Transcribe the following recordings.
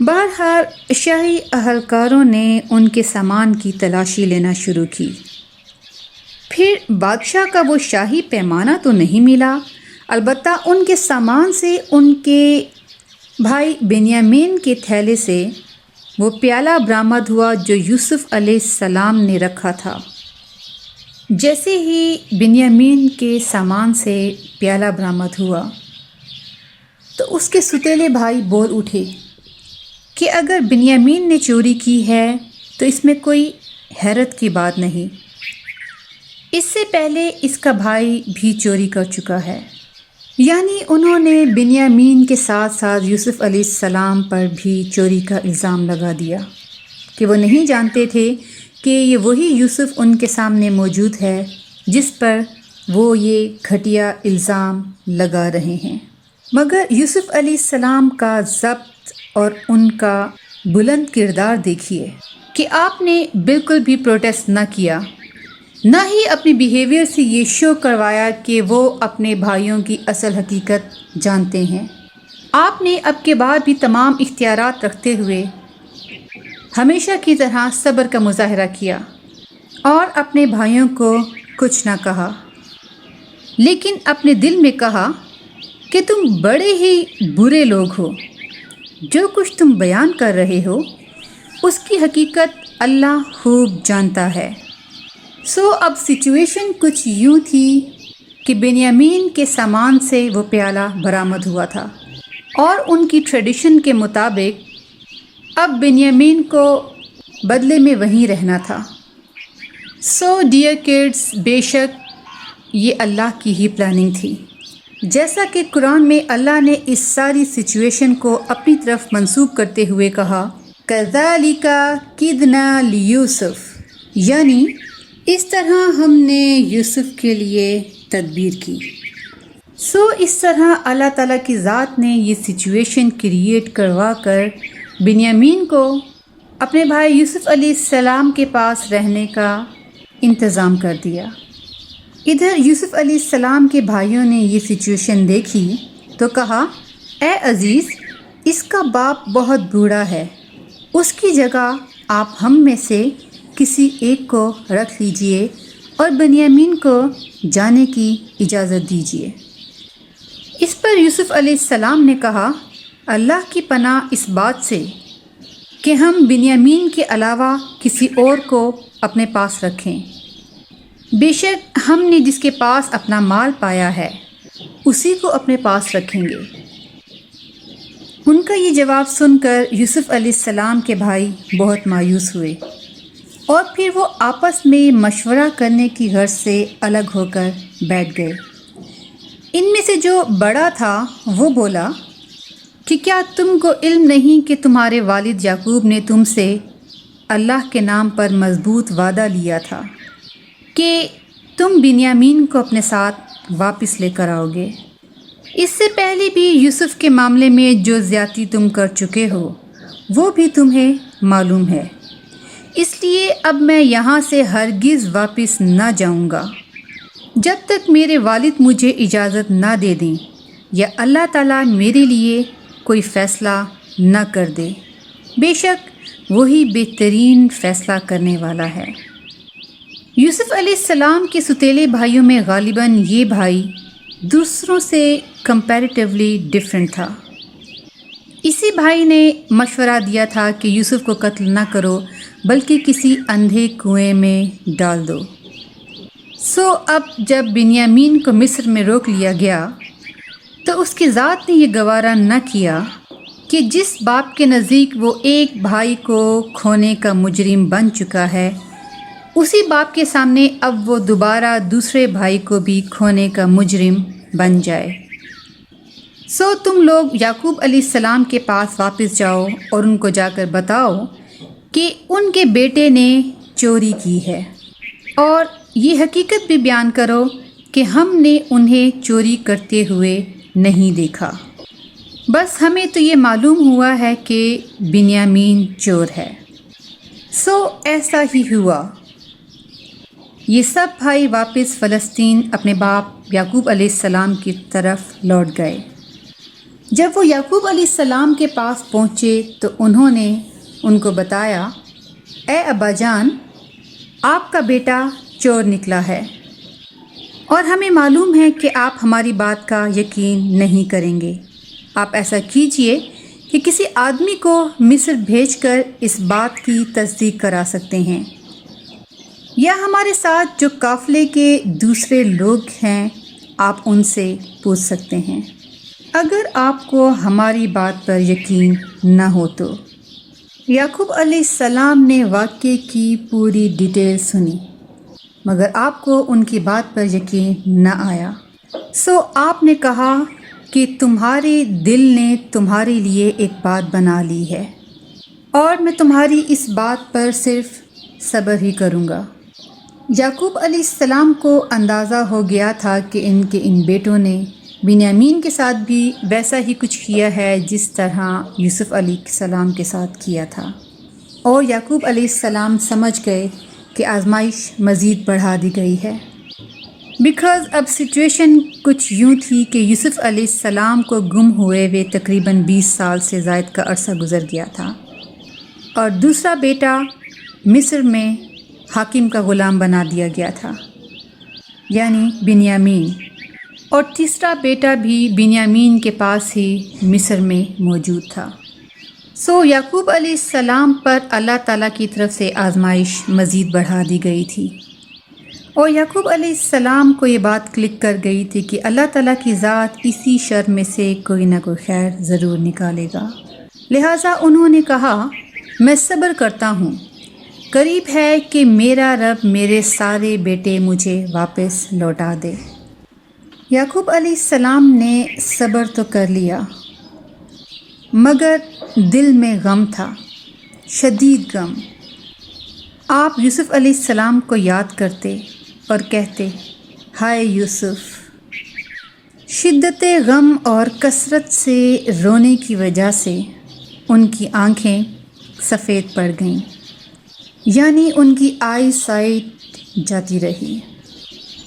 بہرحال شاہی اہلکاروں نے ان کے سامان کی تلاشی لینا شروع کی۔ پھر بادشاہ کا وہ شاہی پیمانہ تو نہیں ملا، البتہ ان کے سامان سے ان کے بھائی بنیامین کے تھیلے سے وہ پیالہ برآمد ہوا جو یوسف علیہ السلام نے رکھا تھا۔ جیسے ہی بنیامین کے سامان سے پیالہ برآمد ہوا تو اس کے ستیلے بھائی بول اٹھے کہ اگر بنیامین نے چوری کی ہے تو اس میں کوئی حیرت کی بات نہیں، اس سے پہلے اس کا بھائی بھی چوری کر چکا ہے۔ یعنی انہوں نے بنیامین کے ساتھ ساتھ یوسف علیہ السلام پر بھی چوری کا الزام لگا دیا کہ وہ نہیں جانتے تھے کہ یہ وہی یوسف ان کے سامنے موجود ہے جس پر وہ یہ گھٹیا الزام لگا رہے ہیں۔ مگر یوسف علیہ السلام کا ضبط اور ان کا بلند کردار دیکھیے کہ آپ نے بالکل بھی پروٹیسٹ نہ کیا، نہ ہی اپنے بیہیویئر سے یہ شو کروایا کہ وہ اپنے بھائیوں کی اصل حقیقت جانتے ہیں۔ آپ نے اب کے بعد بھی تمام اختیارات رکھتے ہوئے ہمیشہ کی طرح صبر کا مظاہرہ کیا اور اپنے بھائیوں کو کچھ نہ کہا، لیکن اپنے دل میں کہا کہ تم بڑے ہی برے لوگ ہو، جو کچھ تم بیان کر رہے ہو اس کی حقیقت اللہ خوب جانتا ہے۔ اب سچویشن کچھ یوں تھی کہ بنیامین کے سامان سے وہ پیالہ برآمد ہوا تھا اور ان کی ٹریڈیشن کے مطابق اب بنیامین کو بدلے میں وہیں رہنا تھا۔ ڈیئر کڈس، بے شک یہ اللہ کی ہی پلاننگ تھی، جیسا کہ قرآن میں اللہ نے اس ساری سچویشن کو اپنی طرف منسوب کرتے ہوئے کہا، كَذَلِكَ كِدْنَا لِيُوسُف، یعنی اس طرح ہم نے یوسف کے لیے تدبیر کی۔ اس طرح اللہ تعالیٰ کی ذات نے یہ سچویشن کریٹ کروا کر بنیامین کو اپنے بھائی یوسف علیہ السلام کے پاس رہنے کا انتظام کر دیا۔ ادھر یوسف علیہ السلام کے بھائیوں نے یہ سچویشن دیکھی تو کہا، اے عزیز، اس کا باپ بہت بوڑھا ہے، اس کی جگہ آپ ہم میں سے کسی ایک کو رکھ لیجئے اور بنیامین کو جانے کی اجازت دیجئے۔ اس پر یوسف علیہ السلام نے کہا، اللہ کی پناہ اس بات سے کہ ہم بنیامین کے علاوہ کسی اور کو اپنے پاس رکھیں۔ بے شک ہم نے جس کے پاس اپنا مال پایا ہے اسی کو اپنے پاس رکھیں گے۔ ان کا یہ جواب سن کر یوسف علیہ السلام کے بھائی بہت مایوس ہوئے اور پھر وہ آپس میں مشورہ کرنے کی غرض سے الگ ہو کر بیٹھ گئے۔ ان میں سے جو بڑا تھا وہ بولا کہ کیا تم کو علم نہیں کہ تمہارے والد یعقوب نے تم سے اللہ کے نام پر مضبوط وعدہ لیا تھا کہ تم بنیامین کو اپنے ساتھ واپس لے کر آؤ گے۔ اس سے پہلے بھی یوسف کے معاملے میں جو زیادتی تم کر چکے ہو وہ بھی تمہیں معلوم ہے، اس لیے اب میں یہاں سے ہرگز واپس نہ جاؤں گا جب تک میرے والد مجھے اجازت نہ دے دیں یا اللہ تعالیٰ میرے لیے کوئی فیصلہ نہ کر دے۔ بے شک وہی بہترین فیصلہ کرنے والا ہے۔ یوسف علیہ السلام کے ستیلے بھائیوں میں غالباً یہ بھائی دوسروں سے کمپیریٹیولی ڈیفرنٹ تھا۔ اسی بھائی نے مشورہ دیا تھا کہ یوسف کو قتل نہ کرو بلکہ کسی اندھے کنویں میں ڈال دو۔ اب جب بنیامین کو مصر میں روک لیا گیا تو اس کی ذات نے یہ گوارا نہ کیا کہ جس باپ کے نزدیک وہ ایک بھائی کو کھونے کا مجرم بن چکا ہے، اسی باپ کے سامنے اب وہ دوبارہ دوسرے بھائی کو بھی کھونے کا مجرم بن جائے۔ تم لوگ یعقوب علیہ السلام کے پاس واپس جاؤ اور ان کو جا کر بتاؤ کہ ان کے بیٹے نے چوری کی ہے، اور یہ حقیقت بھی بیان کرو کہ ہم نے انہیں چوری کرتے ہوئے نہیں دیکھا، بس ہمیں تو یہ معلوم ہوا ہے کہ بنیامین چور ہے۔ ایسا ہی ہوا۔ یہ سب بھائی واپس فلسطین اپنے باپ یعقوب علیہ السلام کی طرف لوٹ گئے۔ جب وہ یعقوب علیہ السلام کے پاس پہنچے تو انہوں نے ان کو بتایا، اے ابا جان، آپ کا بیٹا چور نکلا ہے، اور ہمیں معلوم ہے کہ آپ ہماری بات کا یقین نہیں کریں گے۔ آپ ایسا کیجئے کہ کسی آدمی کو مصر بھیج کر اس بات کی تصدیق کرا سکتے ہیں، یا ہمارے ساتھ جو قافلے کے دوسرے لوگ ہیں آپ ان سے پوچھ سکتے ہیں، اگر آپ کو ہماری بات پر یقین نہ ہو تو۔ یعقوب علیہ السلام نے واقعے کی پوری ڈیٹیل سنی، مگر آپ کو ان کی بات پر یقین نہ آیا۔ سو آپ نے کہا کہ تمہارے دل نے تمہارے لیے ایک بات بنا لی ہے، اور میں تمہاری اس بات پر صرف صبر ہی کروں گا۔ یعقوب علیہ السلام کو اندازہ ہو گیا تھا کہ ان بیٹوں نے بنیامین کے ساتھ بھی ویسا ہی کچھ کیا ہے جس طرح یوسف علیہ السلام کے ساتھ کیا تھا، اور یعقوب علیہ السلام سمجھ گئے کہ آزمائش مزید بڑھا دی گئی ہے، بیکاز اب سچویشن کچھ یوں تھی کہ یوسف علیہ السلام کو گم ہوئے تقریباً 20 سال سے زائد کا عرصہ گزر گیا تھا، اور دوسرا بیٹا مصر میں حاکم کا غلام بنا دیا گیا تھا، یعنی بنیامین، اور تیسرا بیٹا بھی بنیامین کے پاس ہی مصر میں موجود تھا۔ سو یعقوب علیہ السلام پر اللہ تعالیٰ کی طرف سے آزمائش مزید بڑھا دی گئی تھی، اور یعقوب علیہ السلام کو یہ بات کلک کر گئی تھی کہ اللہ تعالیٰ کی ذات اسی شر میں سے کوئی نہ کوئی خیر ضرور نکالے گا، لہٰذا انہوں نے کہا، میں صبر کرتا ہوں، قریب ہے کہ میرا رب میرے سارے بیٹے مجھے واپس لوٹا دے۔ یعقوب علیہ السلام نے صبر تو کر لیا، مگر دل میں غم تھا، شدید غم۔ آپ یوسف علیہ السلام کو یاد کرتے اور کہتے، ہائے یوسف۔ شدت غم اور کثرت سے رونے کی وجہ سے ان کی آنکھیں سفید پڑ گئیں، یعنی ان کی آئی سائٹ جاتی رہی۔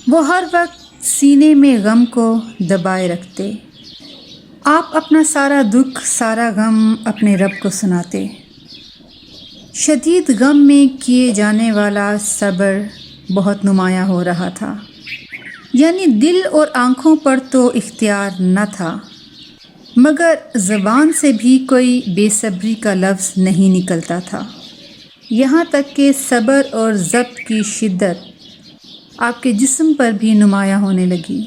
وہ ہر وقت سینے میں غم کو دبائے رکھتے۔ آپ اپنا سارا دکھ، سارا غم اپنے رب کو سناتے۔ شدید غم میں کیے جانے والا صبر بہت نمایاں ہو رہا تھا، یعنی دل اور آنکھوں پر تو اختیار نہ تھا، مگر زبان سے بھی کوئی بے صبری کا لفظ نہیں نکلتا تھا، یہاں تک کہ صبر اور ضبط کی شدت آپ کے جسم پر بھی نمایاں ہونے لگی۔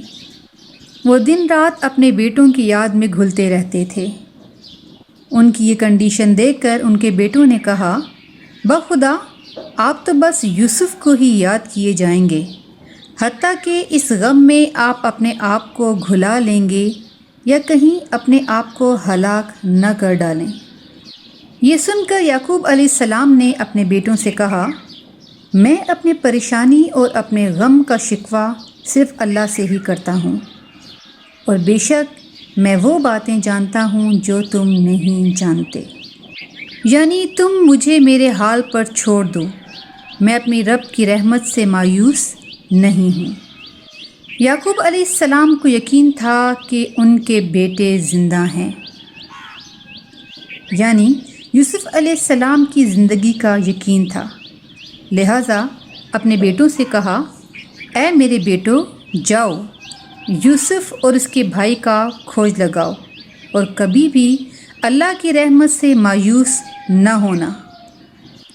وہ دن رات اپنے بیٹوں کی یاد میں گھلتے رہتے تھے۔ ان کی یہ کنڈیشن دیکھ کر ان کے بیٹوں نے کہا، بخدا آپ تو بس یوسف کو ہی یاد کیے جائیں گے، حتیٰ کہ اس غم میں آپ اپنے آپ کو گھلا لیں گے یا کہیں اپنے آپ کو ہلاک نہ کر ڈالیں۔ یہ سن کر یعقوب علیہ السلام نے اپنے بیٹوں سے کہا، میں اپنے پریشانی اور اپنے غم کا شکوہ صرف اللہ سے ہی کرتا ہوں، اور بے شک میں وہ باتیں جانتا ہوں جو تم نہیں جانتے، یعنی تم مجھے میرے حال پر چھوڑ دو، میں اپنی رب کی رحمت سے مایوس نہیں ہوں۔ یعقوب علیہ السلام کو یقین تھا کہ ان کے بیٹے زندہ ہیں، یعنی یوسف علیہ السلام کی زندگی کا یقین تھا، لہٰذا اپنے بیٹوں سے کہا، اے میرے بیٹو، جاؤ یوسف اور اس کے بھائی کا کھوج لگاؤ، اور کبھی بھی اللہ کی رحمت سے مایوس نہ ہونا،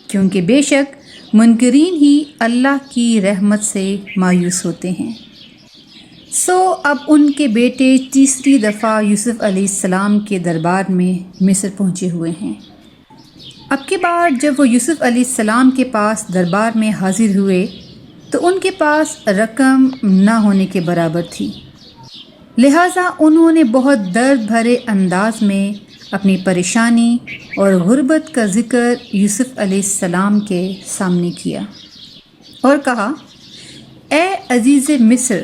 کیونکہ بے شک منکرین ہی اللہ کی رحمت سے مایوس ہوتے ہیں۔ سو اب ان کے بیٹے تیسری دفعہ یوسف علیہ السلام کے دربار میں مصر پہنچے ہوئے ہیں۔ اب کی بار جب وہ یوسف علیہ السلام کے پاس دربار میں حاضر ہوئے تو ان کے پاس رقم نہ ہونے کے برابر تھی، لہٰذا انہوں نے بہت درد بھرے انداز میں اپنی پریشانی اور غربت کا ذکر یوسف علیہ السلام کے سامنے کیا اور کہا، اے عزیز مصر،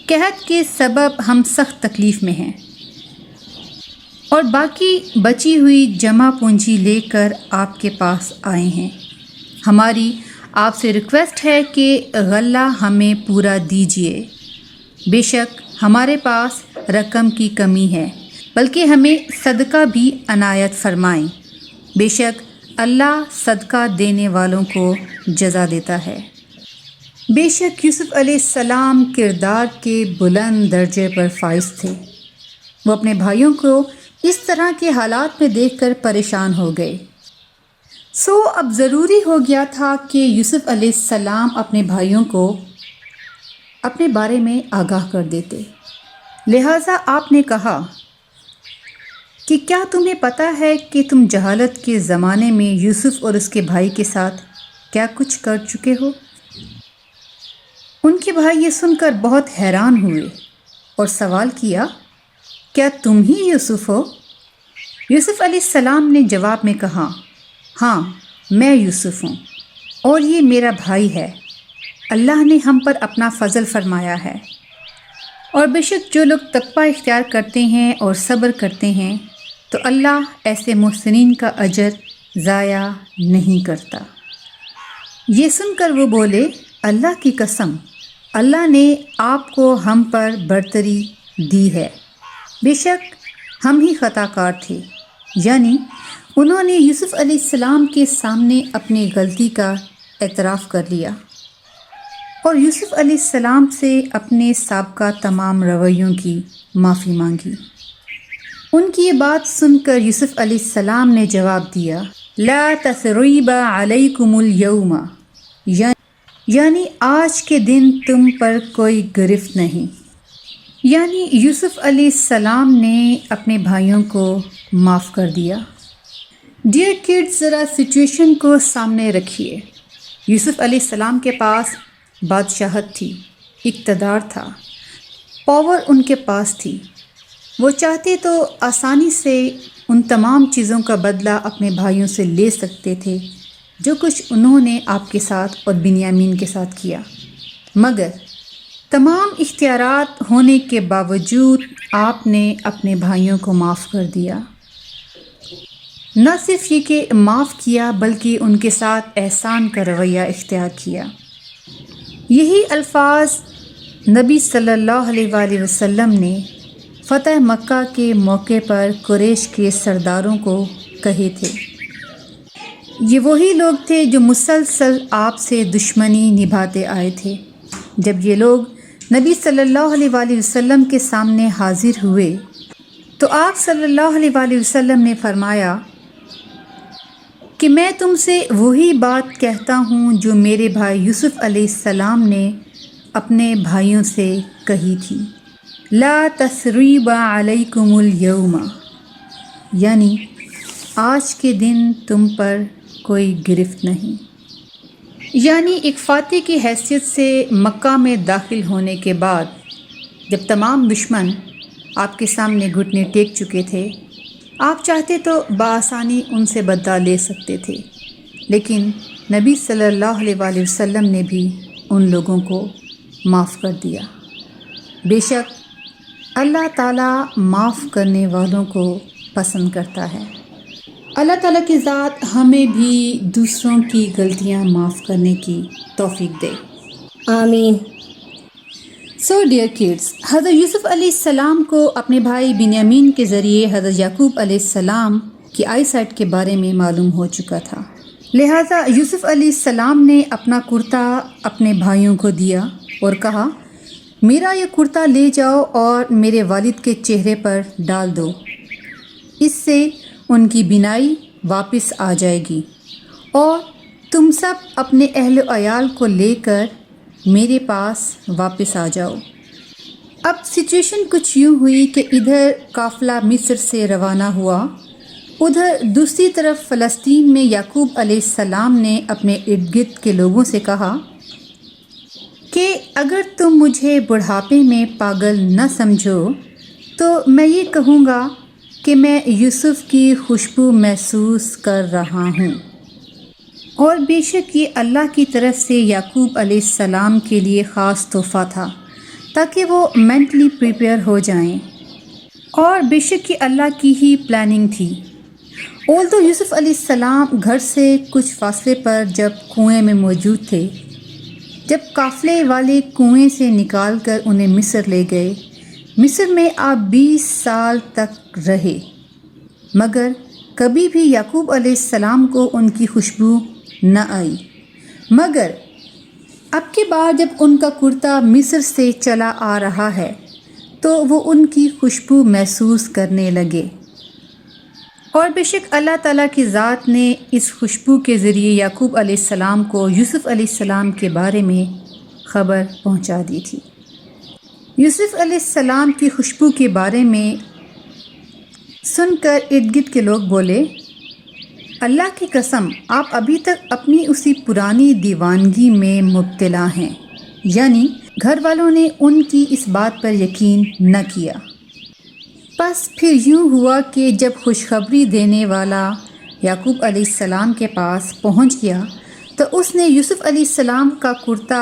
قحط کے سبب ہم سخت تکلیف میں ہیں، اور باقی بچی ہوئی جمع پونجی لے کر آپ کے پاس آئے ہیں۔ ہماری آپ سے ریکویسٹ ہے کہ غلہ ہمیں پورا دیجیے، بے شک ہمارے پاس رقم کی کمی ہے، بلکہ ہمیں صدقہ بھی عنایت فرمائیں۔ بے شک اللہ صدقہ دینے والوں کو جزا دیتا ہے۔ بے شک یوسف علیہ السلام کردار کے بلند درجے پر فائز تھے۔ وہ اپنے بھائیوں کو اس طرح کے حالات میں دیکھ کر پریشان ہو گئے۔ اب ضروری ہو گیا تھا کہ یوسف علیہ السلام اپنے بھائیوں کو اپنے بارے میں آگاہ کر دیتے۔ لہٰذا آپ نے کہا کہ کیا تمہیں پتہ ہے کہ تم جہالت کے زمانے میں یوسف اور اس کے بھائی کے ساتھ کیا کچھ کر چکے ہو؟ ان کے بھائی یہ سن کر بہت حیران ہوئے اور سوال کیا، کیا تم ہی یوسف ہو؟ یوسف علیہ السلام نے جواب میں کہا، ہاں میں یوسف ہوں اور یہ میرا بھائی ہے۔ اللہ نے ہم پر اپنا فضل فرمایا ہے، اور بے شک جو لوگ تقویٰ اختیار کرتے ہیں اور صبر کرتے ہیں تو اللہ ایسے محسنین کا اجر ضائع نہیں کرتا۔ یہ سن کر وہ بولے، اللہ کی قسم، اللہ نے آپ کو ہم پر برتری دی ہے، بے شک ہم ہی خطا کار تھے۔ یعنی انہوں نے یوسف علیہ السلام کے سامنے اپنی غلطی کا اعتراف کر لیا اور یوسف علیہ السلام سے اپنے سابقہ تمام رویوں کی معافی مانگی۔ ان کی یہ بات سن کر یوسف علیہ السلام نے جواب دیا، لا تثریب علیکم اليوم، یعنی آج کے دن تم پر کوئی گرفت نہیں۔ یعنی یوسف علیہ السلام نے اپنے بھائیوں کو معاف کر دیا۔ ڈیئر کڈز، ذرا سچویشن کو سامنے رکھیے۔ یوسف علیہ السلام کے پاس بادشاہت تھی، اقتدار تھا، پاور ان کے پاس تھی۔ وہ چاہتے تو آسانی سے ان تمام چیزوں کا بدلہ اپنے بھائیوں سے لے سکتے تھے جو کچھ انہوں نے آپ کے ساتھ اور بنیامین کے ساتھ کیا، مگر تمام اختیارات ہونے کے باوجود آپ نے اپنے بھائیوں کو معاف کر دیا۔ نہ صرف یہ کہ معاف کیا بلکہ ان کے ساتھ احسان کا رویہ اختیار کیا۔ یہی الفاظ نبی صلی اللہ علیہ وآلہ وسلم نے فتح مکہ کے موقع پر قریش کے سرداروں کو کہے تھے۔ یہ وہی لوگ تھے جو مسلسل آپ سے دشمنی نبھاتے آئے تھے۔ جب یہ لوگ نبی صلی اللہ علیہ وآلہ وسلم کے سامنے حاضر ہوئے تو آپ صلی اللہ علیہ وآلہ وسلم نے فرمایا کہ میں تم سے وہی بات کہتا ہوں جو میرے بھائی یوسف علیہ السلام نے اپنے بھائیوں سے کہی تھی، لا تثریب علیکم اليوم، یعنی آج کے دن تم پر کوئی گرفت نہیں۔ یعنی ایک فاتح کی حیثیت سے مکہ میں داخل ہونے کے بعد جب تمام دشمن آپ کے سامنے گھٹنے ٹیک چکے تھے، آپ چاہتے تو بآسانی ان سے بدلہ لے سکتے تھے، لیکن نبی صلی اللہ علیہ وآلہ وسلم نے بھی ان لوگوں کو معاف کر دیا۔ بے شک اللہ تعالیٰ معاف کرنے والوں کو پسند کرتا ہے۔ اللہ تعالیٰ کی ذات ہمیں بھی دوسروں کی غلطیاں معاف کرنے کی توفیق دے، آمین۔ ڈیئر کڈز، حضرت یوسف علیہ السلام کو اپنے بھائی بنیامین کے ذریعے حضرت یعقوب علیہ السلام کی آئی سائٹ کے بارے میں معلوم ہو چکا تھا، لہٰذا یوسف علیہ السلام نے اپنا کرتا اپنے بھائیوں کو دیا اور کہا، میرا یہ کرتا لے جاؤ اور میرے والد کے چہرے پر ڈال دو، اس سے ان کی بینائی واپس آ جائے گی، اور تم سب اپنے اہل و عیال کو لے کر میرے پاس واپس آ جاؤ۔ اب سچویشن کچھ یوں ہوئی کہ ادھر قافلہ مصر سے روانہ ہوا، ادھر دوسری طرف فلسطین میں یعقوب علیہ السلام نے اپنے ارد گرد کے لوگوں سے کہا کہ اگر تم مجھے بڑھاپے میں پاگل نہ سمجھو تو میں یہ کہوں گا کہ میں یوسف کی خوشبو محسوس کر رہا ہوں، اور بے شک یہ اللہ کی طرف سے یعقوب علیہ السلام کے لیے خاص تحفہ تھا تاکہ وہ مینٹلی پریپیئر ہو جائیں، اور بے شک یہ اللہ کی ہی پلاننگ تھی۔ اولدو یوسف علیہ السلام گھر سے کچھ فاصلے پر جب کنویں میں موجود تھے، جب قافلے والے کنویں سے نکال کر انہیں مصر لے گئے، مصر میں آپ 20 سال تک رہے، مگر کبھی بھی یعقوب علیہ السلام کو ان کی خوشبو نہ آئی، مگر اب کی بار جب ان کا کرتا مصر سے چلا آ رہا ہے تو وہ ان کی خوشبو محسوس کرنے لگے۔ اور بے شک اللہ تعالیٰ کی ذات نے اس خوشبو کے ذریعے یعقوب علیہ السلام کو یوسف علیہ السلام کے بارے میں خبر پہنچا دی تھی۔ یوسف علیہ السلام کی خوشبو کے بارے میں سن کر ارد گرد کے لوگ بولے، اللہ کی قسم آپ ابھی تک اپنی اسی پرانی دیوانگی میں مبتلا ہیں، یعنی گھر والوں نے ان کی اس بات پر یقین نہ کیا۔ بس پھر یوں ہوا کہ جب خوشخبری دینے والا یعقوب علیہ السلام کے پاس پہنچ گیا تو اس نے یوسف علیہ السلام کا کرتا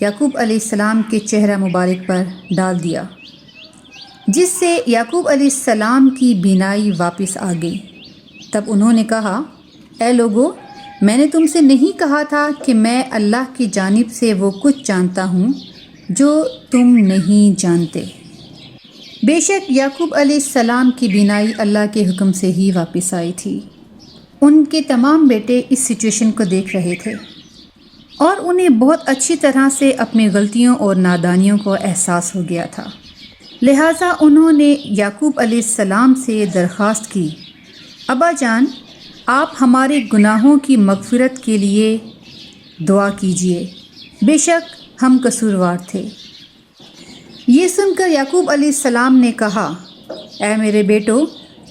یعقوب علیہ السلام کے چہرہ مبارک پر ڈال دیا، جس سے یعقوب علیہ السلام کی بینائی واپس آ گئی۔ تب انہوں نے کہا، اے لوگو، میں نے تم سے نہیں کہا تھا کہ میں اللہ کی جانب سے وہ کچھ جانتا ہوں جو تم نہیں جانتے؟ بے شک یعقوب علیہ السلام کی بینائی اللہ کے حکم سے ہی واپس آئی تھی۔ ان کے تمام بیٹے اس سچویشن کو دیکھ رہے تھے اور انہیں بہت اچھی طرح سے اپنی غلطیوں اور نادانیوں کو احساس ہو گیا تھا، لہٰذا انہوں نے یعقوب علیہ السلام سے درخواست کی، ابا جان، آپ ہمارے گناہوں کی مغفرت کے لیے دعا کیجیے، بے شک ہم قصوروار تھے۔ یہ سن کر یعقوب علیہ السلام نے کہا، اے میرے بیٹو،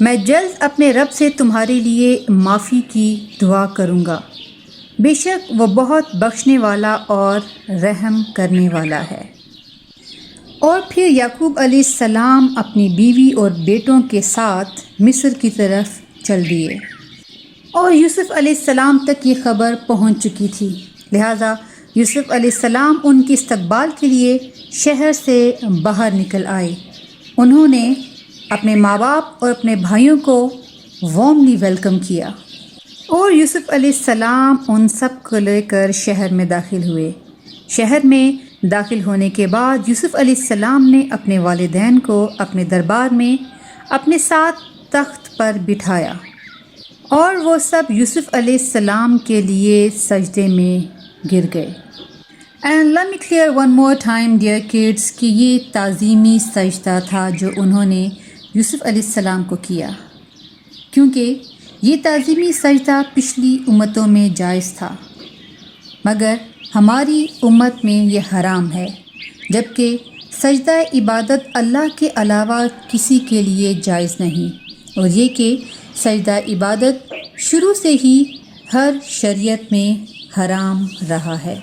میں جلد اپنے رب سے تمہارے لیے معافی کی دعا کروں گا، بے شک وہ بہت بخشنے والا اور رحم کرنے والا ہے۔ اور پھر یعقوب علیہ السلام اپنی بیوی اور بیٹوں کے ساتھ مصر کی طرف چل دیے، اور یوسف علیہ السلام تک یہ خبر پہنچ چکی تھی، لہٰذا یوسف علیہ السلام ان کی استقبال کے لیے شہر سے باہر نکل آئے۔ انہوں نے اپنے ماں باپ اور اپنے بھائیوں کو وارملی ویلکم کیا، اور یوسف علیہ السلام ان سب کو لے کر شہر میں داخل ہوئے۔ شہر میں داخل ہونے کے بعد یوسف علیہ السلام نے اپنے والدین کو اپنے دربار میں اپنے ساتھ تخت پر بٹھایا، اور وہ سب یوسف علیہ السلام کے لیے سجدے میں گر گئے۔ And let me clear one more time dear kids کہ یہ تعظیمی سجدہ تھا جو انہوں نے یوسف علیہ السلام کو کیا، کیونکہ یہ تعظیمی سجدہ پچھلی امتوں میں جائز تھا، مگر ہماری امت میں یہ حرام ہے، جبکہ سجدہ عبادت اللہ کے علاوہ کسی کے لیے جائز نہیں، اور یہ کہ سجدہ عبادت شروع سے ہی ہر شریعت میں حرام رہا ہے۔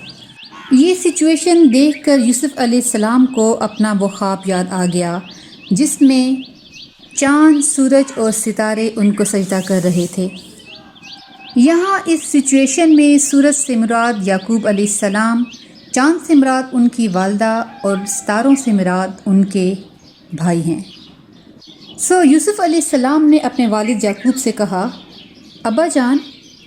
یہ سچویشن دیکھ کر یوسف علیہ السلام کو اپنا وہ خواب یاد آ گیا جس میں چاند، سورج اور ستارے ان کو سجدہ کر رہے تھے۔ یہاں اس سچویشن میں سورج سے مراد یعقوب علیہ السلام، چاند سے مراد ان کی والدہ اور ستاروں سے مراد ان کے بھائی ہیں۔ یوسف علیہ السلام نے اپنے والد یعقوب سے کہا، ابا جان،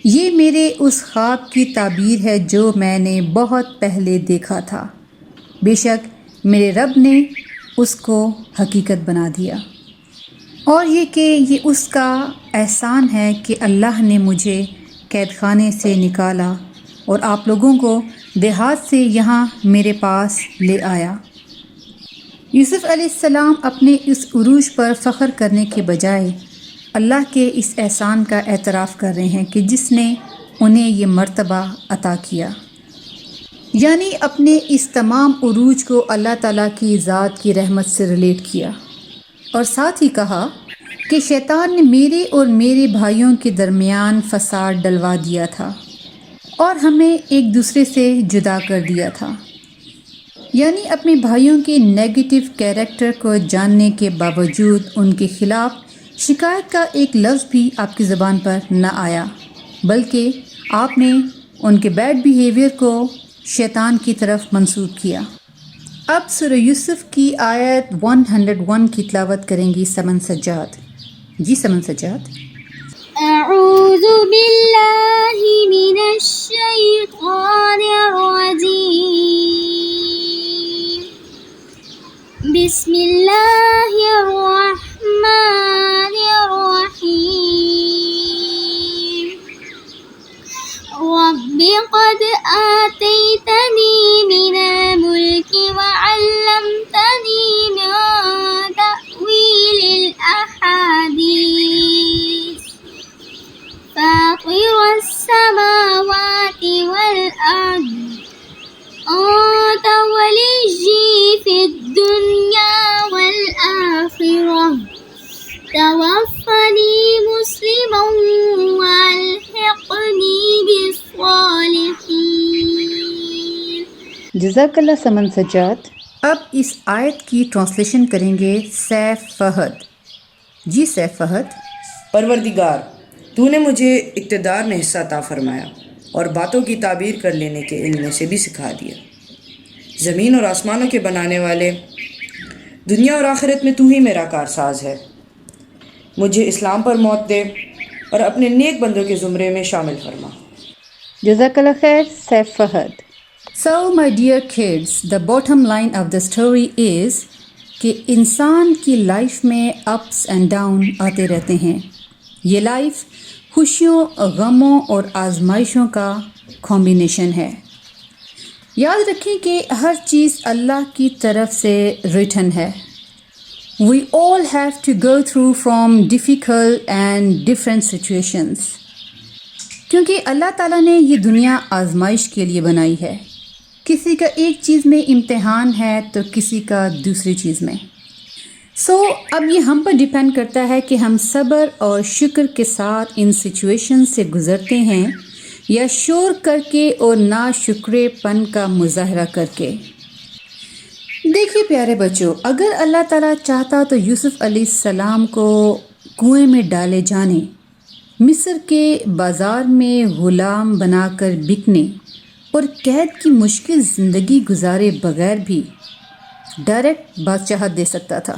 یہ میرے اس خواب کی تعبیر ہے جو میں نے بہت پہلے دیکھا تھا، بے شک میرے رب نے اس کو حقیقت بنا دیا، اور یہ کہ یہ اس کا احسان ہے کہ اللہ نے مجھے قید خانے سے نکالا اور آپ لوگوں کو دیہات سے یہاں میرے پاس لے آیا۔ یوسف علیہ السلام اپنے اس عروج پر فخر کرنے کے بجائے اللہ کے اس احسان کا اعتراف کر رہے ہیں کہ جس نے انہیں یہ مرتبہ عطا کیا، یعنی اپنے اس تمام عروج کو اللہ تعالیٰ کی ذات کی رحمت سے ریلیٹ کیا، اور ساتھ ہی کہا کہ شیطان نے میرے اور میرے بھائیوں کے درمیان فساد ڈلوا دیا تھا اور ہمیں ایک دوسرے سے جدا کر دیا تھا، یعنی اپنے بھائیوں کے نیگیٹو کیریکٹر کو جاننے کے باوجود ان کے خلاف شکایت کا ایک لفظ بھی آپ کی زبان پر نہ آیا، بلکہ آپ نے ان کے بیڈ بیہیویئر کو شیطان کی طرف منسوب کیا۔ اب سورہ یوسف کی آیت 101 کی تلاوت کریں گی سمن سجاد۔ جی سمن سجاد۔ اعوذ باللہ من الشیطان الرجیم، بسم اللہ وليي في الدنيا والآخرة توفني مسلما وألحقني بالصالحين. جزاک اللہ سمن سجاد. اب اس آیت کی ٹرانسلیشن کریں گے سیف فہد. جی سیف فہد. پروردگار، تو نے مجھے اقتدار میں حصہ عطا فرمایا اور باتوں کی تعبیر کر لینے کے علم میں سے بھی سکھا دیا. زمین اور آسمانوں کے بنانے والے، دنیا اور آخرت میں تو ہی میرا کارساز ہے. مجھے اسلام پر موت دے اور اپنے نیک بندوں کے زمرے میں شامل فرما. جزاک اللہ خیر Saif Fahad. So my dear kids, the bottom line of the story is کہ انسان کی لائف میں اپس اینڈ ڈاؤن آتے رہتے ہیں. یہ لائف خوشیوں، غموں اور آزمائشوں کا کمبینیشن ہے. یاد رکھیں کہ ہر چیز اللہ کی طرف سے ریٹن ہے. We all have to go through from difficult and different situations. کیونکہ اللہ تعالیٰ نے یہ دنیا آزمائش کے لیے بنائی ہے. کسی کا ایک چیز میں امتحان ہے تو کسی کا دوسری چیز میں. اب یہ ہم پر ڈیپینڈ کرتا ہے کہ ہم صبر اور شکر کے ساتھ ان سچویشن سے گزرتے ہیں یا شور کر کے اور ناشکرے پن کا مظاہرہ کر کے. دیکھیے پیارے بچوں، اگر اللہ تعالیٰ چاہتا تو یوسف علیہ السلام کو کنویں میں ڈالے جانے، مصر کے بازار میں غلام بنا کر بکنے اور قید کی مشکل زندگی گزارے بغیر بھی ڈائریکٹ بادشاہت دے سکتا تھا.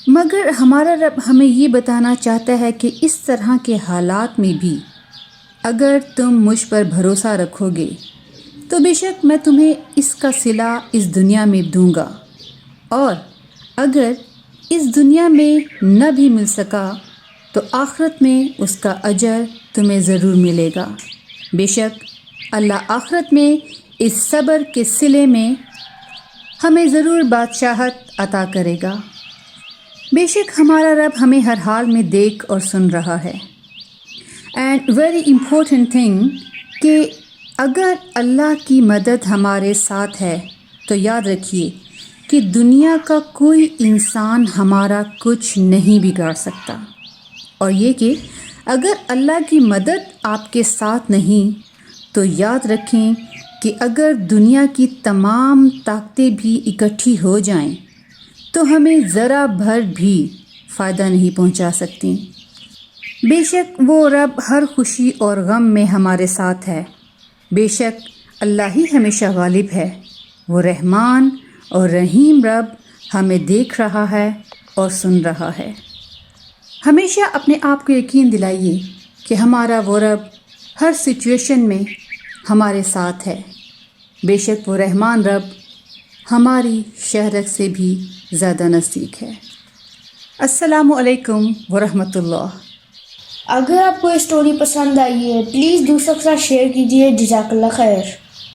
مگر ہمارا رب ہمیں یہ بتانا چاہتا ہے کہ اس طرح کے حالات میں بھی اگر تم مجھ پر بھروسہ رکھو گے تو بے شک میں تمہیں اس کا صلہ اس دنیا میں دوں گا، اور اگر اس دنیا میں نہ بھی مل سکا تو آخرت میں اس کا اجر تمہیں ضرور ملے گا. بے شک اللہ آخرت میں اس صبر کے صلے میں ہمیں ضرور بادشاہت عطا کرے گا. بے شک ہمارا رب ہمیں ہر حال میں دیکھ اور سن رہا ہے. اینڈ ویری امپورٹنٹ تھنگ کہ اگر اللہ کی مدد ہمارے ساتھ ہے تو یاد رکھیے کہ دنیا کا کوئی انسان ہمارا کچھ نہیں بگاڑ سکتا. اور یہ کہ اگر اللہ کی مدد آپ کے ساتھ نہیں تو یاد رکھیں کہ اگر دنیا کی تمام طاقتیں بھی اکٹھی ہو جائیں تو ہمیں ذرا بھر بھی فائدہ نہیں پہنچا سکتی. بے شک وہ رب ہر خوشی اور غم میں ہمارے ساتھ ہے. بے شک اللہ ہی ہمیشہ غالب ہے. وہ رحمان اور رحیم رب ہمیں دیکھ رہا ہے اور سن رہا ہے. ہمیشہ اپنے آپ کو یقین دلائیے کہ ہمارا وہ رب ہر سچویشن میں ہمارے ساتھ ہے. بے شک وہ رحمان رب ہماری شہرت سے بھی زیادہ نزدیک ہے. السلام علیکم ورحمۃ اللہ. اگر آپ کو یہ اسٹوری پسند آئی ہے پلیز دوسروں کے ساتھ شیئر کیجیے. جزاک اللہ خیر.